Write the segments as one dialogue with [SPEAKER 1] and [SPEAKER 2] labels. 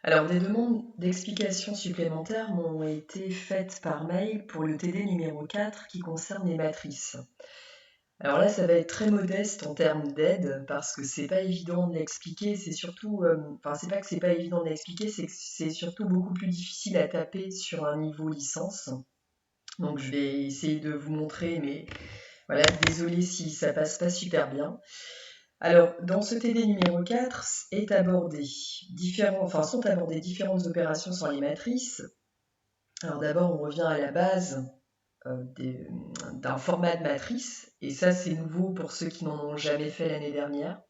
[SPEAKER 1] Alors, des demandes d'explications supplémentaires m'ont été faites par mail pour le TD numéro 4 qui concerne les matrices. Alors là, ça va être très modeste en termes d'aide parce que c'est pas évident de l'expliquer. C'est surtout, enfin, c'est pas que c'est pas évident de l'expliquer, c'est que c'est surtout beaucoup plus difficile à taper sur un niveau licence. Donc, je vais essayer de vous montrer, mais voilà, désolé si ça passe pas super bien. Alors, dans ce TD numéro 4 sont abordées différentes opérations sur les matrices. Alors d'abord, on revient à la base d'un format de matrice, et ça c'est nouveau pour ceux qui n'en ont jamais fait l'année dernière.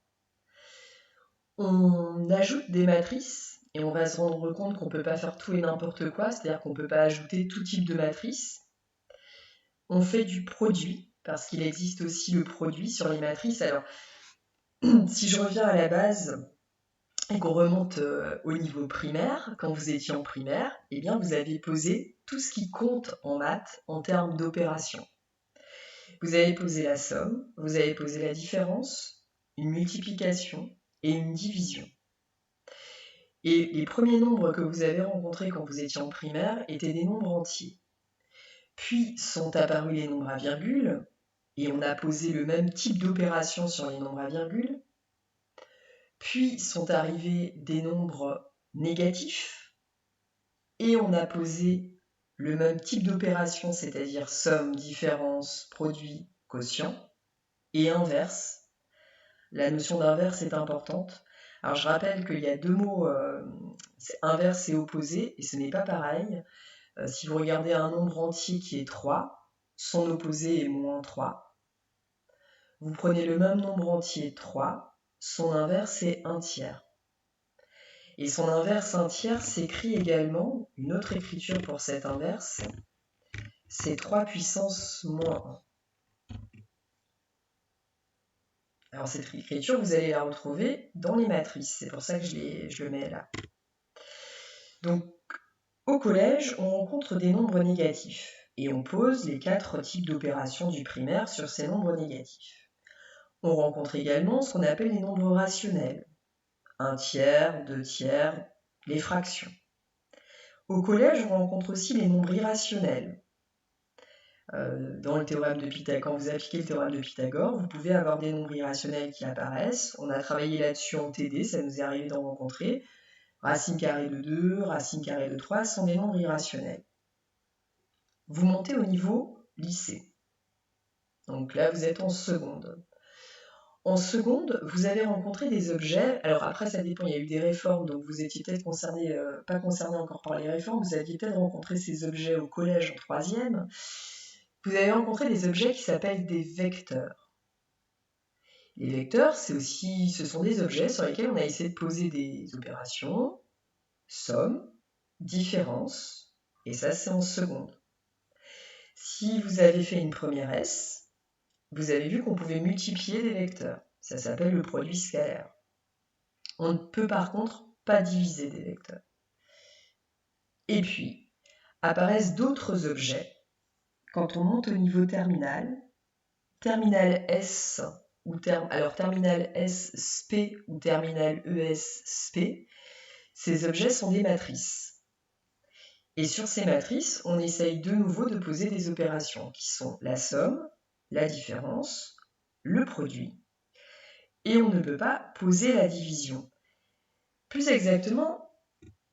[SPEAKER 1] On ajoute des matrices, et on va se rendre compte qu'on ne peut pas faire tout et n'importe quoi, c'est-à-dire qu'on ne peut pas ajouter tout type de matrice. On fait du produit, parce qu'il existe aussi le produit sur les matrices. Alors, si je reviens à la base, et qu'on remonte au niveau primaire, quand vous étiez en primaire, eh bien vous avez posé tout ce qui compte en maths en termes d'opération. Vous avez posé la somme, vous avez posé la différence, une multiplication et une division. Et les premiers nombres que vous avez rencontrés quand vous étiez en primaire étaient des nombres entiers. Puis sont apparus les nombres à virgule, et on a posé le même type d'opération sur les nombres à virgule. Puis sont arrivés des nombres négatifs, et on a posé le même type d'opération, c'est-à-dire somme, différence, produit, quotient, et inverse. La notion d'inverse est importante. Alors je rappelle qu'il y a deux mots, c'est inverse et opposé, et ce n'est pas pareil. Si vous regardez un nombre entier qui est 3, son opposé est moins 3. Vous prenez le même nombre entier 3, son inverse est 1 tiers. Et son inverse 1 tiers s'écrit également, une autre écriture pour cet inverse, c'est 3 puissance moins 1. Alors cette écriture, vous allez la retrouver dans les matrices, c'est pour ça que je le mets là. Donc au collège, on rencontre des nombres négatifs, et on pose les 4 types d'opérations du primaire sur ces nombres négatifs. On rencontre également ce qu'on appelle les nombres rationnels, 1 tiers, 2 tiers, les fractions. Au collège, on rencontre aussi les nombres irrationnels. Dans le théorème de Pythagore, quand vous appliquez le théorème de Pythagore, vous pouvez avoir des nombres irrationnels qui apparaissent. On a travaillé là-dessus en TD, ça nous est arrivé d'en rencontrer. Racine carrée de 2, racine carrée de 3 sont des nombres irrationnels. Vous montez au niveau lycée. Donc là, vous êtes en seconde. En seconde, vous avez rencontré des objets. Alors après, ça dépend, il y a eu des réformes, donc vous étiez peut-être pas concerné encore par les réformes. Vous aviez peut-être rencontré ces objets au collège en troisième. Vous avez rencontré des objets qui s'appellent des vecteurs. Les vecteurs, ce sont des objets sur lesquels on a essayé de poser des opérations, somme, différence, et ça c'est en seconde. Si vous avez fait une première S, vous avez vu qu'on pouvait multiplier des vecteurs. Ça s'appelle le produit scalaire. On ne peut par contre pas diviser des vecteurs. Et puis, apparaissent d'autres objets. Quand on monte au niveau terminal, terminal S alors terminal S SP ou terminal ES SP, ces objets sont des matrices. Et sur ces matrices, on essaye de nouveau de poser des opérations qui sont la somme, la différence, le produit, et on ne peut pas poser la division. Plus exactement,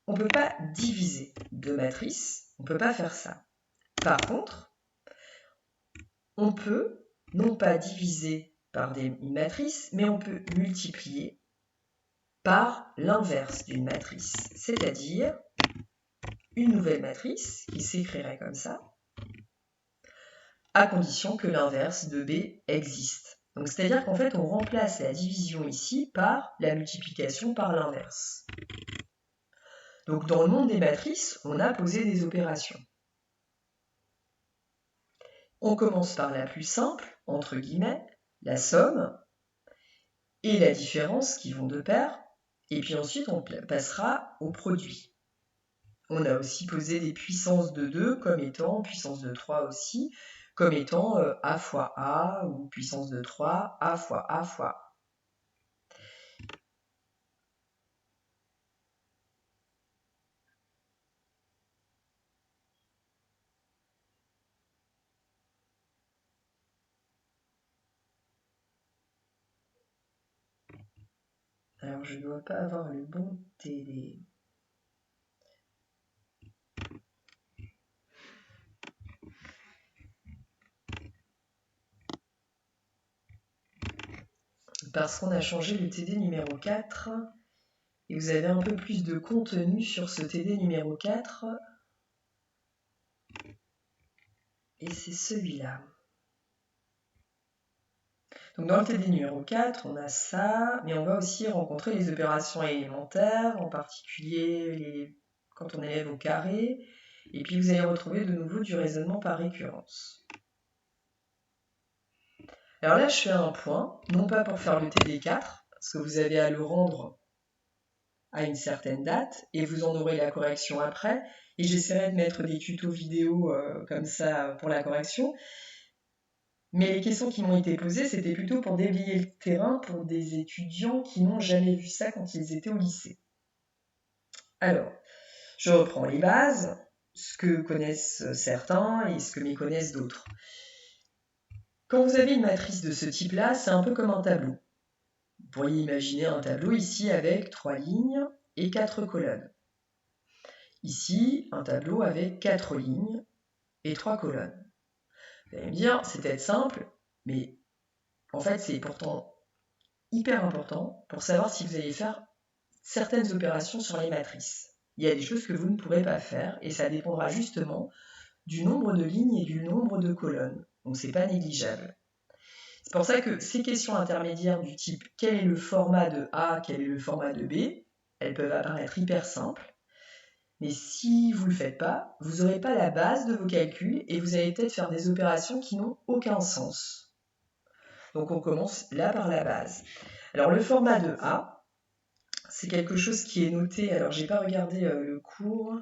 [SPEAKER 1] on ne peut pas diviser deux matrices, on ne peut pas faire ça. Par contre, on peut non pas diviser par une matrice, mais on peut multiplier par l'inverse d'une matrice, c'est-à-dire une nouvelle matrice qui s'écrirait comme ça, à condition que l'inverse de B existe. Donc c'est-à-dire qu'en fait, on remplace la division ici par la multiplication par l'inverse. Donc dans le monde des matrices, on a posé des opérations. On commence par la plus simple, entre guillemets, la somme, et la différence qui vont de pair, et puis ensuite on passera au produit. On a aussi posé des puissances de 2 comme étant, puissance de 3 aussi, comme étant A fois A, ou puissance de 3, A fois A fois A. Alors, je ne dois pas avoir le bon TD. Parce qu'on a changé le TD numéro 4 et vous avez un peu plus de contenu sur ce TD numéro 4 et c'est celui-là. Donc dans le TD numéro 4, on a ça, mais on va aussi rencontrer les opérations élémentaires, en particulier quand on élève au carré, et puis vous allez retrouver de nouveau du raisonnement par récurrence. Alors là, je fais un point, non pas pour faire le TD 4, parce que vous avez à le rendre à une certaine date, et vous en aurez la correction après, et j'essaierai de mettre des tutos vidéo comme ça pour la correction. Mais les questions qui m'ont été posées, c'était plutôt pour déblayer le terrain pour des étudiants qui n'ont jamais vu ça quand ils étaient au lycée. Alors, je reprends les bases, ce que connaissent certains et ce que méconnaissent d'autres. Quand vous avez une matrice de ce type-là, c'est un peu comme un tableau. Vous pourriez imaginer un tableau ici avec 3 lignes et 4 colonnes. Ici, un tableau avec 4 lignes et 3 colonnes. Vous allez me dire, c'est peut-être simple, mais en fait, c'est pourtant hyper important pour savoir si vous allez faire certaines opérations sur les matrices. Il y a des choses que vous ne pourrez pas faire et ça dépendra justement du nombre de lignes et du nombre de colonnes. Donc c'est pas négligeable. C'est pour ça que ces questions intermédiaires du type quel est le format de A, quel est le format de B, elles peuvent apparaître hyper simples. Mais si vous ne le faites pas, vous n'aurez pas la base de vos calculs et vous allez peut-être faire des opérations qui n'ont aucun sens. Donc on commence là par la base. Alors le format de A, c'est quelque chose qui est noté, alors j'ai pas regardé le cours,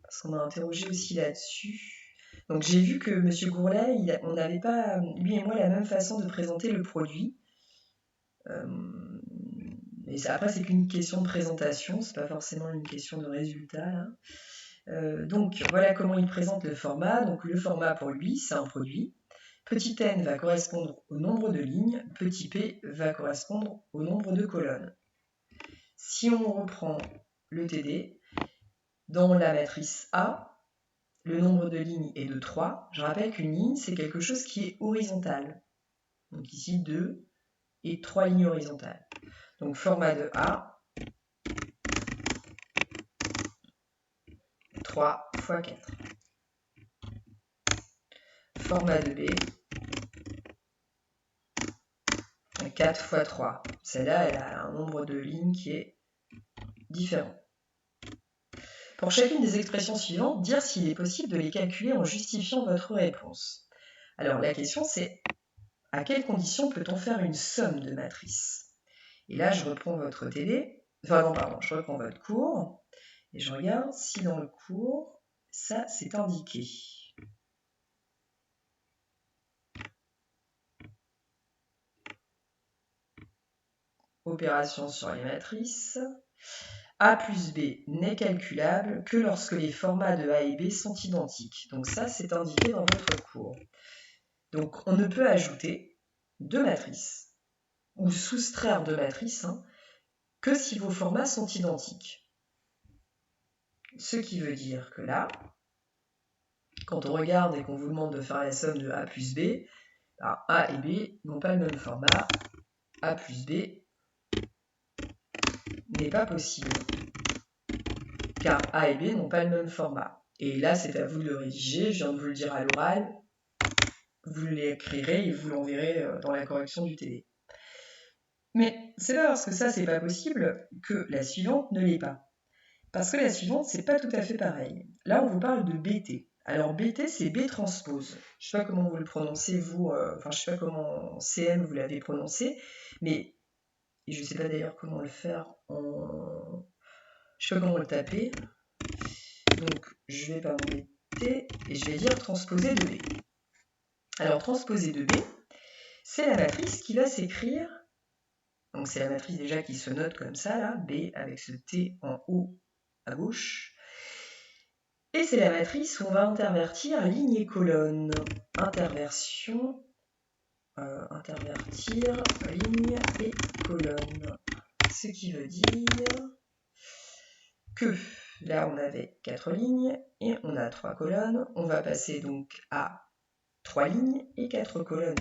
[SPEAKER 1] parce qu'on m'a interrogé aussi là-dessus. Donc j'ai vu que M. Gourlet, on n'avait pas, lui et moi, la même façon de présenter le produit. Mais ça, après, c'est qu'une question de présentation, c'est pas forcément une question de résultat. Là. Donc voilà comment il présente le format. Donc le format pour lui, c'est un produit. Petit n va correspondre au nombre de lignes, petit p va correspondre au nombre de colonnes. Si on reprend le TD, dans la matrice A, le nombre de lignes est de 3. Je rappelle qu'une ligne, c'est quelque chose qui est horizontal. Donc ici, 2 et 3 lignes horizontales. Donc format de A, 3 x 4. Format de B, 4 x 3. Celle-là, elle a un nombre de lignes qui est différent. Pour chacune des expressions suivantes, dire s'il est possible de les calculer en justifiant votre réponse. Alors la question c'est, à quelles conditions peut-on faire une somme de matrices? Et là, je reprends votre TD, enfin non, pardon, je reprends votre cours, et je regarde si dans le cours, ça c'est indiqué. Opération sur les matrices. A plus B n'est calculable que lorsque les formats de A et B sont identiques. Donc ça, c'est indiqué dans votre cours. Donc on ne peut ajouter deux matrices, ou soustraire deux matrices, que si vos formats sont identiques. Ce qui veut dire que là, quand on regarde et qu'on vous demande de faire la somme de A plus B, A et B n'ont pas le même format. A plus B n'est pas possible, car A et B n'ont pas le même format. Et là, c'est à vous de le rédiger, je viens de vous le dire à l'oral, vous l'écrirez et vous l'enverrez dans la correction du TD. Mais c'est pas parce que ça, c'est pas possible que la suivante ne l'est pas. Parce que la suivante, c'est pas tout à fait pareil. Là, on vous parle de BT. Alors BT, c'est B transpose. Je sais pas comment vous le prononcez, vous, je sais pas comment CM vous l'avez prononcé, mais et je sais pas d'ailleurs comment le faire en... Je sais pas comment le taper. Donc, je vais pas m'embêter et je vais dire transposer de B. Alors, transposer de B, c'est la matrice qui va s'écrire. Donc, c'est la matrice déjà qui se note comme ça, là, B avec ce T en haut à gauche. Et c'est la matrice où on va intervertir ligne et colonne. Intervertir ligne et colonne. ce qui veut dire que là, on avait 4 lignes et on a 3 colonnes. On va passer donc à 3 lignes et 4 colonnes.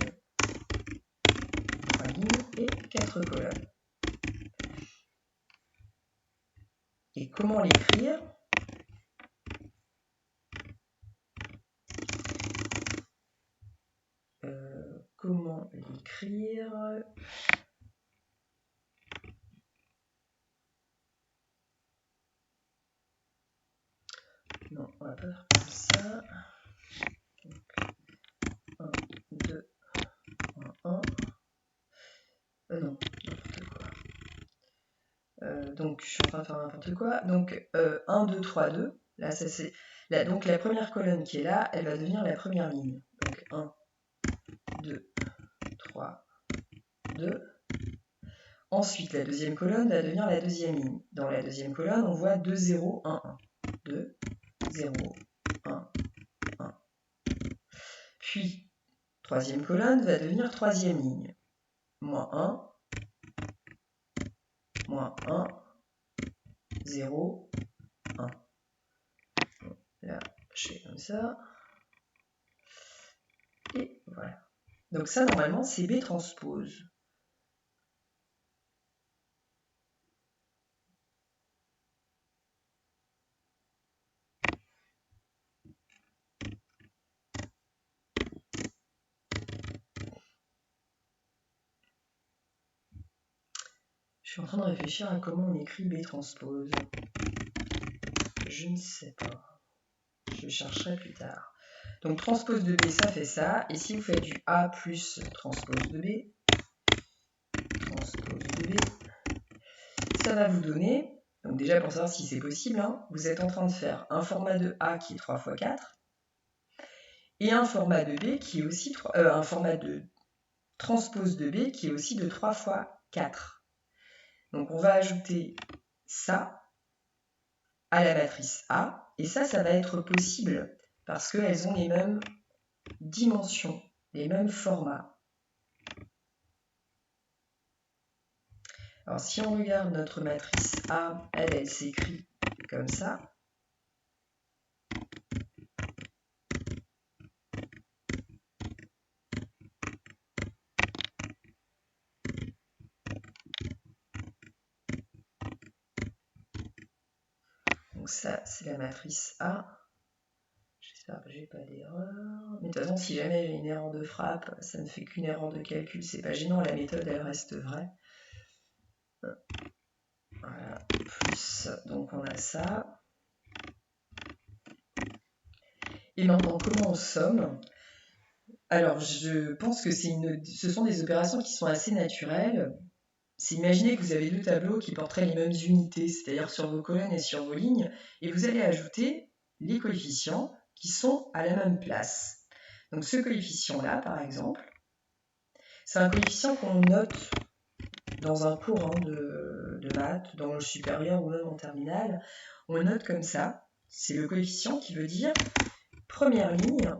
[SPEAKER 1] 3 lignes et 4 colonnes. Et comment l'écrire ? Comment l'écrire ? Non, on va pas faire comme ça. Donc, 1, 2, 1, 1. Non, n'importe quoi. Donc, je suis en train de faire n'importe quoi. Donc, 1, 2, 3, 2. Là, ça c'est. Là, donc, la première colonne qui est là, elle va devenir la première ligne. Donc, 1, 2, 3, 2. Ensuite, la deuxième colonne va devenir la deuxième ligne. Dans la deuxième colonne, on voit 2, 0, 1, 1. 2, 0, 1, 1. Puis, troisième colonne va devenir troisième ligne. Moins 1, moins 1, 0, 1. Là, je fais comme ça. Et voilà. Donc ça, normalement, c'est B transpose. Je suis en train de réfléchir à comment on écrit B transpose. Je ne sais pas. Je chercherai plus tard. Donc transpose de B, ça fait ça. Et si vous faites du A plus transpose de B, ça va vous donner, donc déjà pour savoir si c'est possible, hein, vous êtes en train de faire un format de A qui est 3 x 4 et un format de B qui est aussi un format de transpose de B qui est aussi de 3 x 4. Donc on va ajouter ça à la matrice A, et ça va être possible parce qu'elles ont les mêmes dimensions, les mêmes formats. Alors si on regarde notre matrice A, elle s'écrit comme ça. Donc ça, c'est la matrice A. J'espère que j'ai pas d'erreur. Mais de toute façon, si jamais j'ai une erreur de frappe, ça ne fait qu'une erreur de calcul. C'est pas gênant, la méthode, elle reste vraie. Voilà, plus, donc on a ça. Et maintenant, comment on somme ? Alors, je pense que ce sont des opérations qui sont assez naturelles. C'est imaginer que vous avez deux tableaux qui porteraient les mêmes unités, c'est-à-dire sur vos colonnes et sur vos lignes, et vous allez ajouter les coefficients qui sont à la même place. Donc ce coefficient-là, par exemple, c'est un coefficient qu'on note dans un cours de maths, dans le supérieur ou même en terminale. On le note comme ça. C'est le coefficient qui veut dire première ligne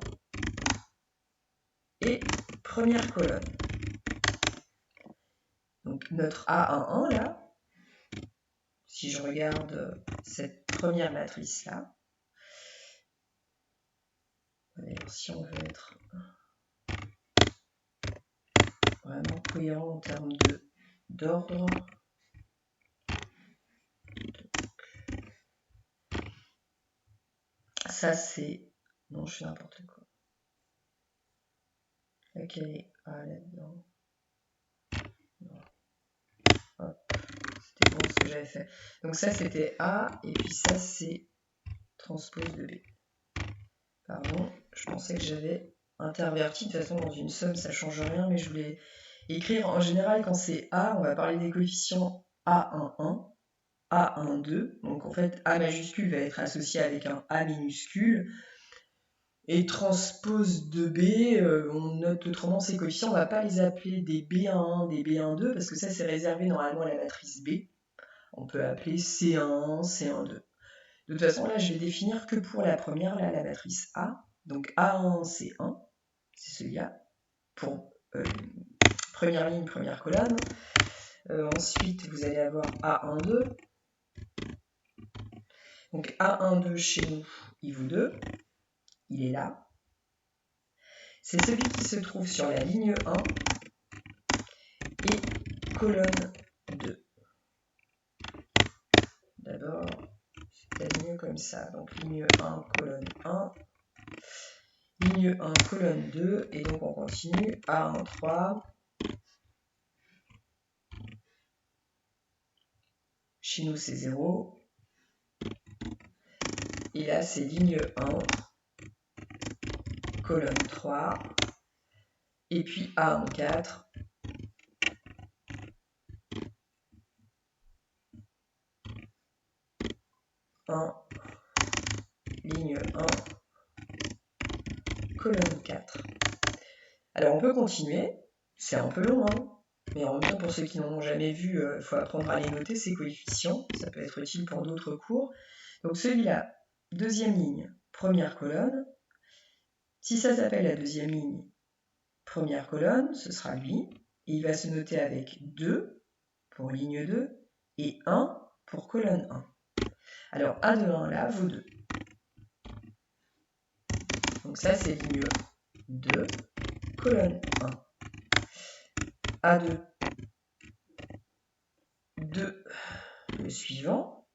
[SPEAKER 1] et première colonne. Donc notre A11 là, si je regarde cette première matrice-là, si on veut être vraiment cohérent en termes d'ordre, ça c'est... Non, je fais n'importe quoi. Laquelle est A là-dedans? Hop, c'était bon ce que j'avais fait. Donc ça c'était A, et puis ça c'est transpose de B. Pardon, je pensais que j'avais interverti. De toute façon, dans une somme, ça ne change rien, mais je voulais écrire. En général, quand c'est A, on va parler des coefficients A11, A12. Donc en fait, A majuscule va être associé avec un A minuscule. Et transpose de B, on note autrement ces coefficients, on ne va pas les appeler des B11, des B12, parce que ça c'est réservé normalement à la matrice B. On peut appeler C11, C12. De toute façon, là, je vais définir que pour la première, là, la matrice A. Donc A1, C1, c'est celui-là, pour première ligne, première colonne. Ensuite, vous allez avoir A12. Donc A12 chez nous, il vaut 2. Il est là. C'est celui qui se trouve sur la ligne 1 et colonne 2. D'abord, c'est peut-être mieux comme ça. Donc ligne 1, colonne 1. Ligne 1, colonne 2. Et donc on continue. A1, 3. Chez nous, c'est 0. Et là, c'est ligne 1, colonne 3. Et puis A1, 4. Ligne 1, colonne 4. Alors on peut continuer, c'est un peu long, hein, mais en même temps pour ceux qui n'en ont jamais vu, il faut apprendre à les noter, ces coefficients, ça peut être utile pour d'autres cours. Donc celui-là, deuxième ligne, première colonne. Si ça s'appelle la deuxième ligne, première colonne, ce sera lui, et il va se noter avec 2 pour ligne 2 et 1 pour colonne 1. Alors A de 1 là vaut 2. Donc ça c'est ligne 2, colonne 1. A2, 2, le suivant,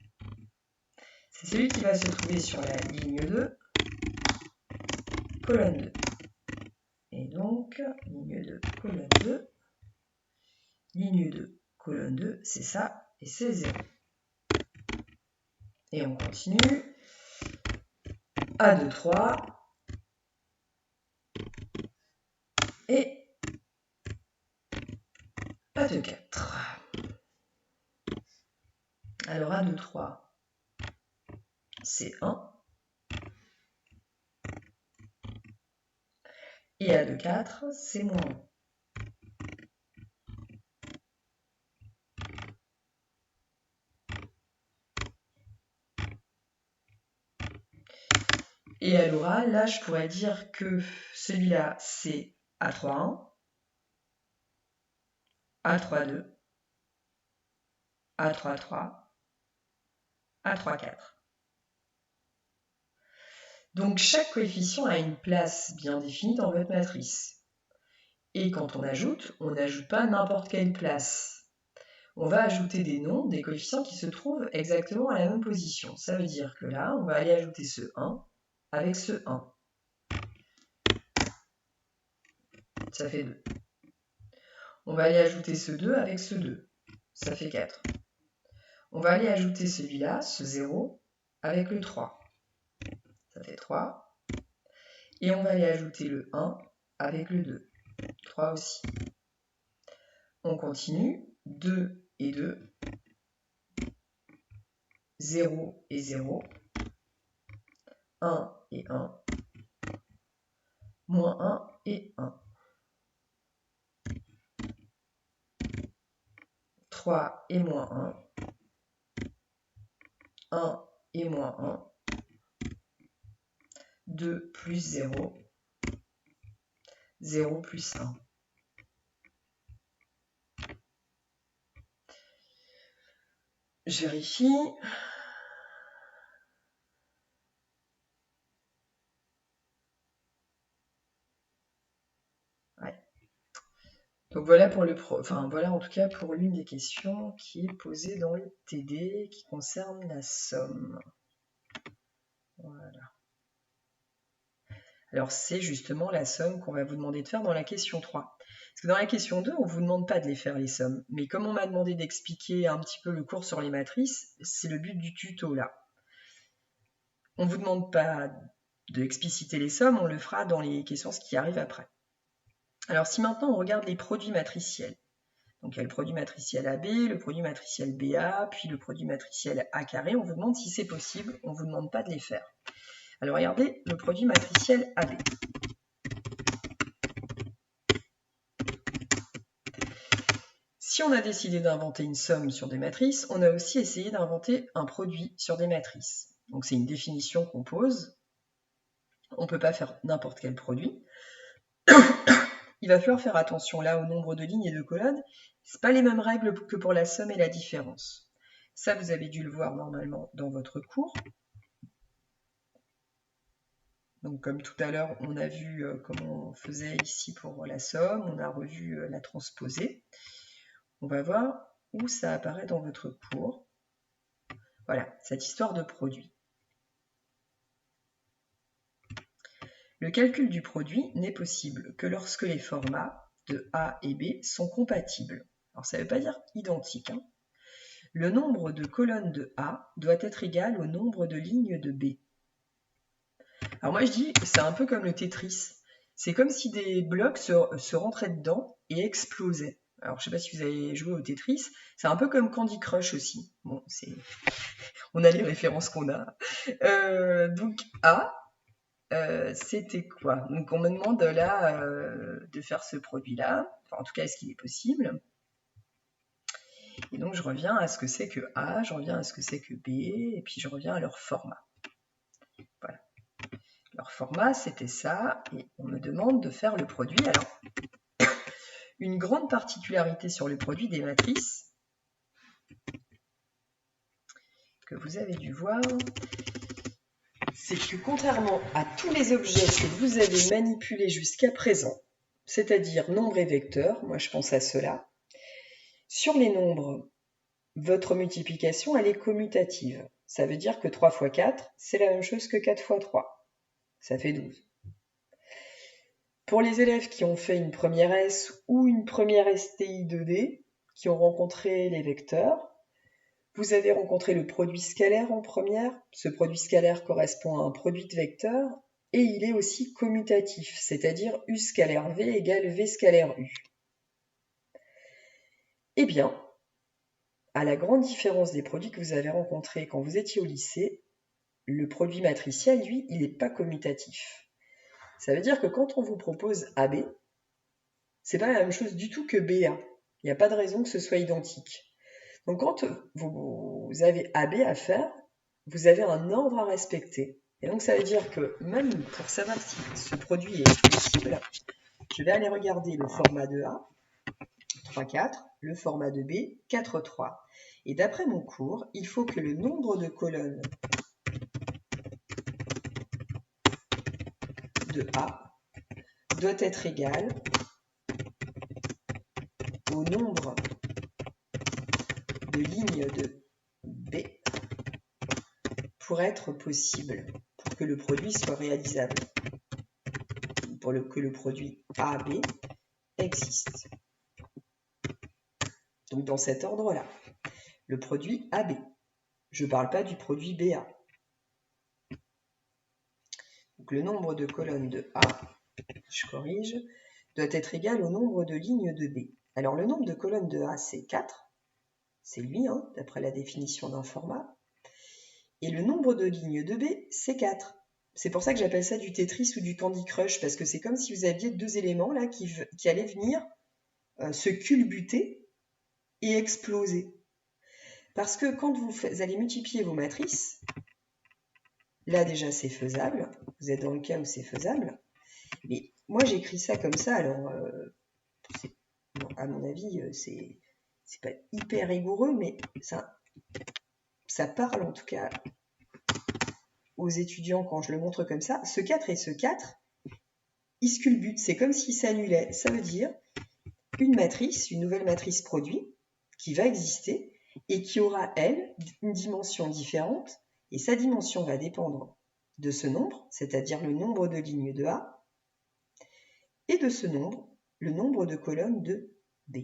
[SPEAKER 1] c'est celui qui va se trouver sur la ligne 2, colonne 2. Et donc, ligne 2, colonne 2, ligne 2, colonne 2, c'est ça, et c'est 0. Et on continue. A2, 3. Et A2, 4. Alors A2, 3, c'est 1. Et A2, 4, c'est moins 1. Et à l'oral, là, je pourrais dire que celui-là, c'est A3, 1, A3, 2, A3, 3, A3, 4. Donc chaque coefficient a une place bien définie dans votre matrice. Et quand on n'ajoute pas n'importe quelle place. On va ajouter des noms, des coefficients qui se trouvent exactement à la même position. Ça veut dire que là, on va aller ajouter ce 1 avec ce 1. Ça fait 2. On va aller ajouter ce 2 avec ce 2. Ça fait 4. On va aller ajouter celui-là, ce 0, avec le 3. Ça fait 3. Et on va aller ajouter le 1 avec le 2. 3 aussi. On continue. 2 et 2. 0 et 0. 1 et 1. Moins 1 et 1. 3 et moins 1. 1 et moins 1. 2 plus 0. 0 plus 1. Je vérifie. Ouais. Donc voilà pour voilà en tout cas pour l'une des questions qui est posée dans le TD qui concerne la somme. Voilà. Alors c'est justement la somme qu'on va vous demander de faire dans la question 3. Parce que dans la question 2, on ne vous demande pas de les faire les sommes. Mais comme on m'a demandé d'expliquer un petit peu le cours sur les matrices, c'est le but du tuto là. On ne vous demande pas d'expliciter les sommes, on le fera dans les questions qui arrivent après. Alors si maintenant on regarde les produits matriciels. Donc il y a le produit matriciel AB, le produit matriciel BA, puis le produit matriciel A carré. On vous demande si c'est possible, on ne vous demande pas de les faire. Alors regardez le produit matriciel AB. Si on a décidé d'inventer une somme sur des matrices, on a aussi essayé d'inventer un produit sur des matrices. Donc c'est une définition qu'on pose. On ne peut pas faire n'importe quel produit. il va falloir faire attention là au nombre de lignes et de colonnes. Ce pas les mêmes règles que pour la somme et la différence. Ça, vous avez dû le voir normalement dans votre cours. Donc comme tout à l'heure, on a vu comment on faisait ici pour la somme, on a revu la transposée. On va voir où ça apparaît dans votre cours. Voilà, cette histoire de produit. Le calcul du produit n'est possible que lorsque les formats de A et B sont compatibles. Alors ça ne veut pas dire identiques. Hein. Le nombre de colonnes de A doit être égal au nombre de lignes de B. Alors moi je dis, c'est un peu comme le Tetris. C'est comme si des blocs se rentraient dedans et explosaient. Alors je ne sais pas si vous avez joué au Tetris, c'est un peu comme Candy Crush aussi. Bon, on a les références qu'on a. Donc A, c'était quoi? Donc on me demande là de faire ce produit-là. Enfin, en tout cas, est-ce qu'il est possible? Et donc je reviens à ce que c'est que A, je reviens à ce que c'est que B, et puis je reviens à leur format. Voilà. Leur format, c'était ça, et on me demande de faire le produit. Alors, une grande particularité sur le produit des matrices, que vous avez dû voir, c'est que contrairement à tous les objets que vous avez manipulés jusqu'à présent, c'est-à-dire nombres et vecteurs, moi je pense à cela, sur les nombres, votre multiplication, elle est commutative. Ça veut dire que 3 fois 4, c'est la même chose que 4 fois 3. Ça fait 12. Pour les élèves qui ont fait une première S ou une première STI 2D, qui ont rencontré les vecteurs, vous avez rencontré le produit scalaire en première. Ce produit scalaire correspond à un produit de vecteurs et il est aussi commutatif, c'est-à-dire U scalaire V égale V scalaire U. Eh bien, à la grande différence des produits que vous avez rencontrés quand vous étiez au lycée, le produit matriciel, lui, il n'est pas commutatif. Ça veut dire que quand on vous propose AB, c'est pas la même chose du tout que BA. Il n'y a pas de raison que ce soit identique. Donc quand vous avez AB à faire, vous avez un ordre à respecter. Et donc ça veut dire que même pour savoir si ce produit est possible, je vais aller regarder le format de A, 3,4, le format de B, 4,3. Et d'après mon cours, il faut que le nombre de colonnes de A doit être égal au nombre de lignes de B pour être possible, pour que le produit soit réalisable, pour que le produit AB existe. Donc dans cet ordre-là, le produit AB. Je ne parle pas du produit BA. Donc le nombre de colonnes de A, je corrige, doit être égal au nombre de lignes de B. Alors le nombre de colonnes de A, c'est 4. C'est lui, hein, d'après la définition d'un format. Et le nombre de lignes de B, c'est 4. C'est pour ça que j'appelle ça du Tetris ou du Candy Crush, parce que c'est comme si vous aviez deux éléments là qui allaient venir se culbuter et exploser. Parce que quand vous allez multiplier vos matrices, là déjà c'est faisable, vous êtes dans le cas où c'est faisable, mais moi j'écris ça comme ça, alors bon, à mon avis c'est pas hyper rigoureux, mais ça parle en tout cas aux étudiants quand je le montre comme ça. Ce 4 et ce 4, ils se culbutent, c'est comme s'ils s'annulaient. Ça veut dire une matrice, une nouvelle matrice produit, qui va exister et qui aura, elle, une dimension différente, et sa dimension va dépendre de ce nombre, c'est-à-dire le nombre de lignes de A, et de ce nombre, le nombre de colonnes de B.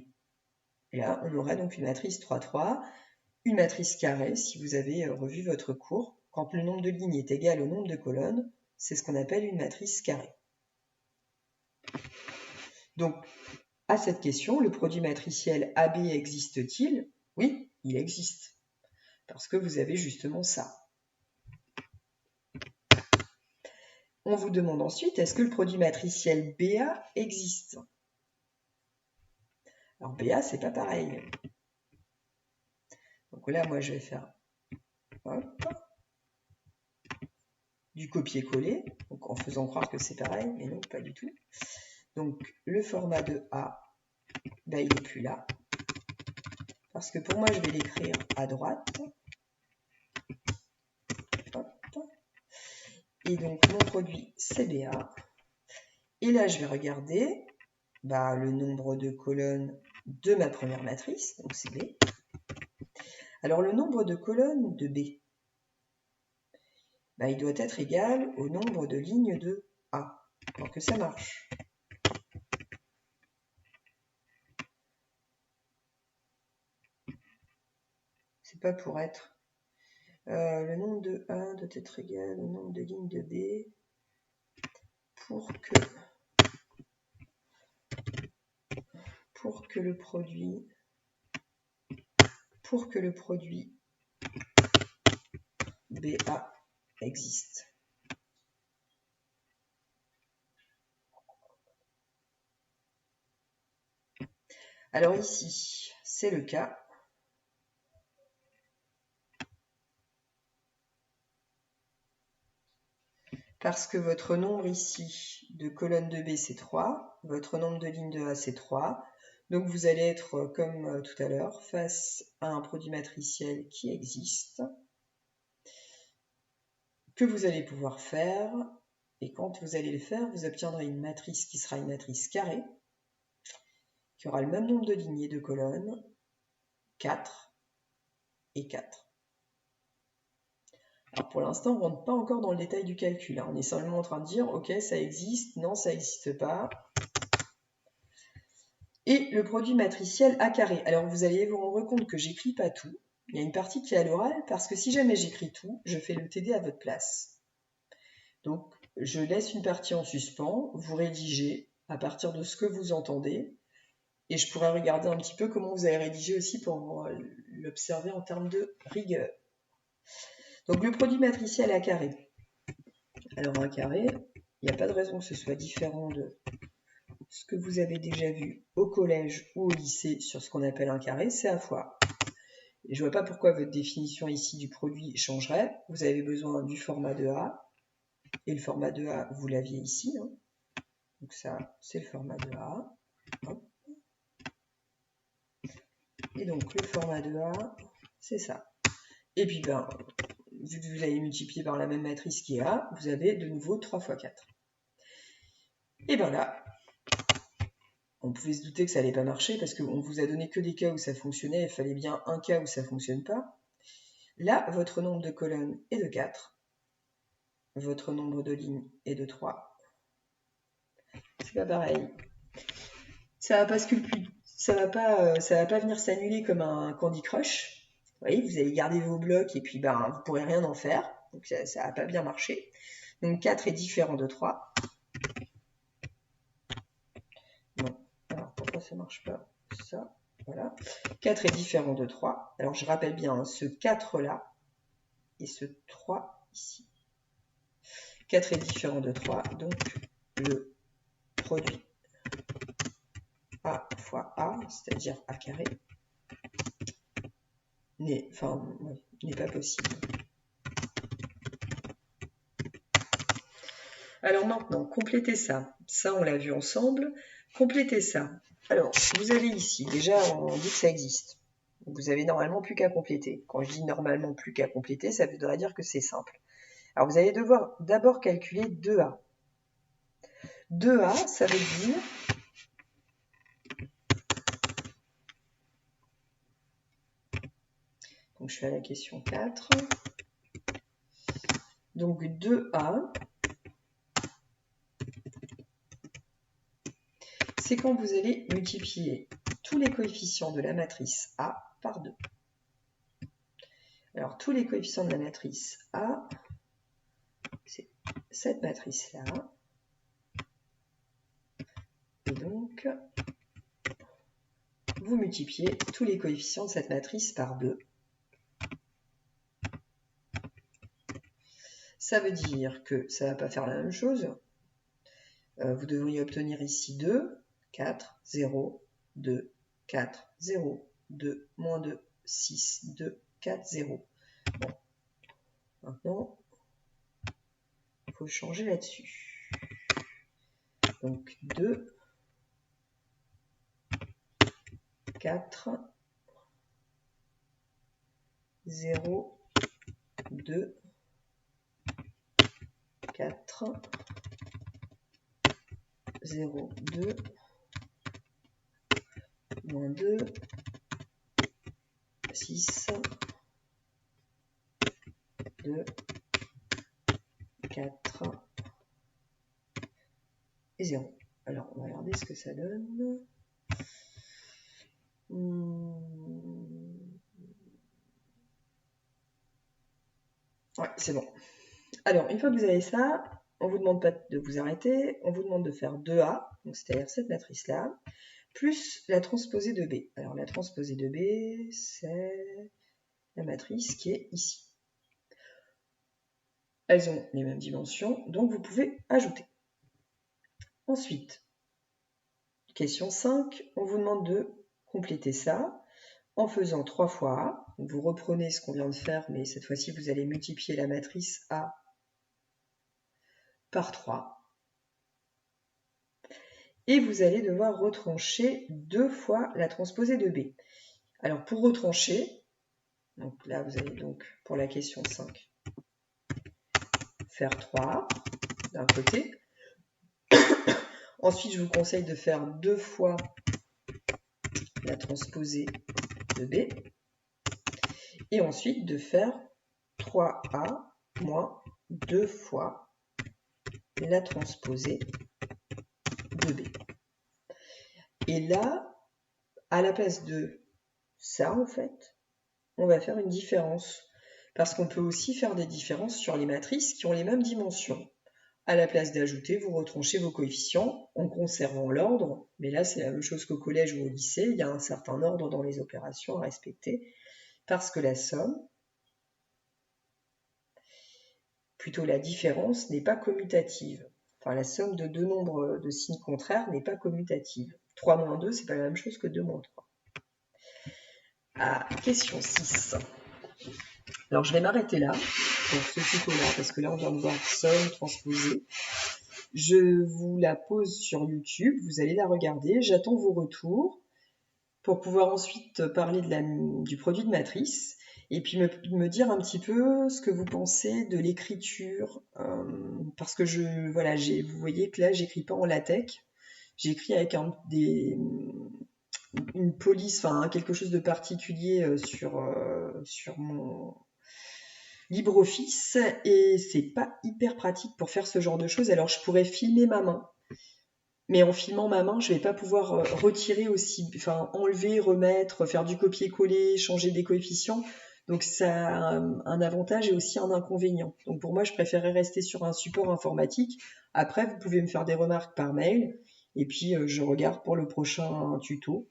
[SPEAKER 1] Et là, on aura donc une matrice 3,3, une matrice carrée, si vous avez revu votre cours. Quand le nombre de lignes est égal au nombre de colonnes, c'est ce qu'on appelle une matrice carrée. Donc, à cette question, le produit matriciel AB existe-t-il? Oui, il existe. Parce que vous avez justement ça. On vous demande ensuite, est-ce que le produit matriciel BA existe? Alors BA, c'est pas pareil. Donc là, moi, je vais faire hop, du copier-coller, donc en faisant croire que c'est pareil, mais non, pas du tout. Donc le format de A, ben, il n'est plus là. Parce que pour moi, je vais l'écrire à droite. Hop. Et donc mon produit, c'est BA. Et là, je vais regarder le nombre de colonnes de ma première matrice, donc c'est B. Alors le nombre de colonnes de B, il doit être égal au nombre de lignes de A, pour que ça marche. C'est pas pour être. Le nombre de A doit être égal au nombre de lignes de B pour que le produit BA existe. Alors ici, c'est le cas. Parce que votre nombre ici de colonnes de B, c'est 3. Votre nombre de lignes de A, c'est 3. Donc vous allez être, comme tout à l'heure, face à un produit matriciel qui existe, que vous allez pouvoir faire. Et quand vous allez le faire, vous obtiendrez une matrice qui sera une matrice carrée, qui aura le même nombre de lignes et de colonnes, 4 et 4. Alors pour l'instant, on ne rentre pas encore dans le détail du calcul. On est simplement en train de dire, ok, ça existe, non, ça n'existe pas. Et le produit matriciel A carré. Alors vous allez vous rendre compte que j'écris pas tout. Il y a une partie qui est à l'oral, parce que si jamais j'écris tout, je fais le TD à votre place. Donc je laisse une partie en suspens, vous rédigez à partir de ce que vous entendez, et je pourrais regarder un petit peu comment vous avez rédigé aussi pour l'observer en termes de rigueur. Donc le produit matriciel A carré. Alors A carré, il n'y a pas de raison que ce soit différent de ce que vous avez déjà vu au collège ou au lycée sur ce qu'on appelle un carré, c'est A fois A. Et je ne vois pas pourquoi votre définition ici du produit changerait. Vous avez besoin du format de A, et le format de A, vous l'aviez ici. Donc ça, c'est le format de A. Hop. Et donc le format de A, c'est ça. Et puis, vu que vous allez multiplier par la même matrice qui est A, vous avez de nouveau 3 fois 4. Et bien là, on pouvait se douter que ça n'allait pas marcher parce qu'on vous a donné que des cas où ça fonctionnait, il fallait bien un cas où ça ne fonctionne pas. Là, votre nombre de colonnes est de 4. Votre nombre de lignes est de 3. C'est pas pareil. Ça va pas venir s'annuler comme un Candy Crush. Vous voyez, vous allez garder vos blocs et puis vous pourrez rien en faire. Donc ça va pas bien marcher. Donc 4 est différent de 3. Non. Alors pourquoi ça marche pas? Ça, voilà. 4 est différent de 3. Alors je rappelle bien ce 4 là et ce 3 ici. 4 est différent de 3, donc le produit A fois A, c'est-à-dire A carré, n'est pas possible. Alors maintenant, complétez ça. Ça, on l'a vu ensemble. Complétez ça. Alors, vous avez ici, déjà, on dit que ça existe. Vous avez normalement plus qu'à compléter. Quand je dis normalement plus qu'à compléter, ça voudrait dire que c'est simple. Alors, vous allez devoir d'abord calculer 2A. 2A, ça veut dire... Donc, je suis à la question 4. Donc, 2A, c'est quand vous allez multiplier tous les coefficients de la matrice A par 2. Alors, tous les coefficients de la matrice A, c'est cette matrice-là. Et donc, vous multipliez tous les coefficients de cette matrice par 2. Ça veut dire que ça ne va pas faire la même chose. Vous devriez obtenir ici 2, 4, 0, 2, 4, 0, 2, moins 2, 6, 2, 4, 0. Bon. Maintenant, il faut changer là-dessus. Donc 2 4, 0, 2, 4, 0, 2, moins 2, 6, 2, 4 et 0. Alors, on va regarder ce que ça donne. Ouais, c'est bon. Alors, une fois que vous avez ça, on ne vous demande pas de vous arrêter, on vous demande de faire 2A, c'est-à-dire cette matrice-là, plus la transposée de B. Alors, la transposée de B, c'est la matrice qui est ici. Elles ont les mêmes dimensions, donc vous pouvez ajouter. Ensuite, question 5, on vous demande de compléter ça en faisant 3 fois A. Vous reprenez ce qu'on vient de faire, mais cette fois-ci, vous allez multiplier la matrice A par 3. Et vous allez devoir retrancher 2 fois la transposée de B. Alors, pour retrancher, donc là, vous allez donc, pour la question 5, faire 3 d'un côté. Ensuite, je vous conseille de faire 2 fois la transposée de B. Et ensuite, de faire 3A moins 2 fois la transposée de B. Et là, à la place de ça, en fait, on va faire une différence. Parce qu'on peut aussi faire des différences sur les matrices qui ont les mêmes dimensions. À la place d'ajouter, vous retranchez vos coefficients en conservant l'ordre. Mais là, c'est la même chose qu'au collège ou au lycée. Il y a un certain ordre dans les opérations à respecter. Parce que la somme, plutôt la différence, n'est pas commutative. Enfin, la somme de deux nombres de signes contraires n'est pas commutative. 3 moins 2, c'est pas la même chose que 2 moins 3. Ah, question 6. Alors, je vais m'arrêter là, pour ce tuto-là, parce que là, on vient de voir somme transposée. Je vous la pose sur YouTube, vous allez la regarder, j'attends vos retours pour pouvoir ensuite parler du produit de matrice et puis me dire un petit peu ce que vous pensez de l'écriture, parce que voilà, vous voyez que là, j'écris pas en LaTeX, j'écris avec une police, enfin quelque chose de particulier sur mon LibreOffice et c'est pas hyper pratique pour faire ce genre de choses. Alors je pourrais filmer ma main, mais en filmant ma main, je vais pas pouvoir retirer aussi, enfin enlever, remettre, faire du copier-coller, changer des coefficients. Donc ça a un avantage et aussi un inconvénient. Donc pour moi, je préférais rester sur un support informatique. Après, vous pouvez me faire des remarques par mail et puis je regarde pour le prochain tuto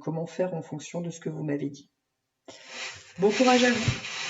[SPEAKER 1] comment faire en fonction de ce que vous m'avez dit. Bon courage à vous!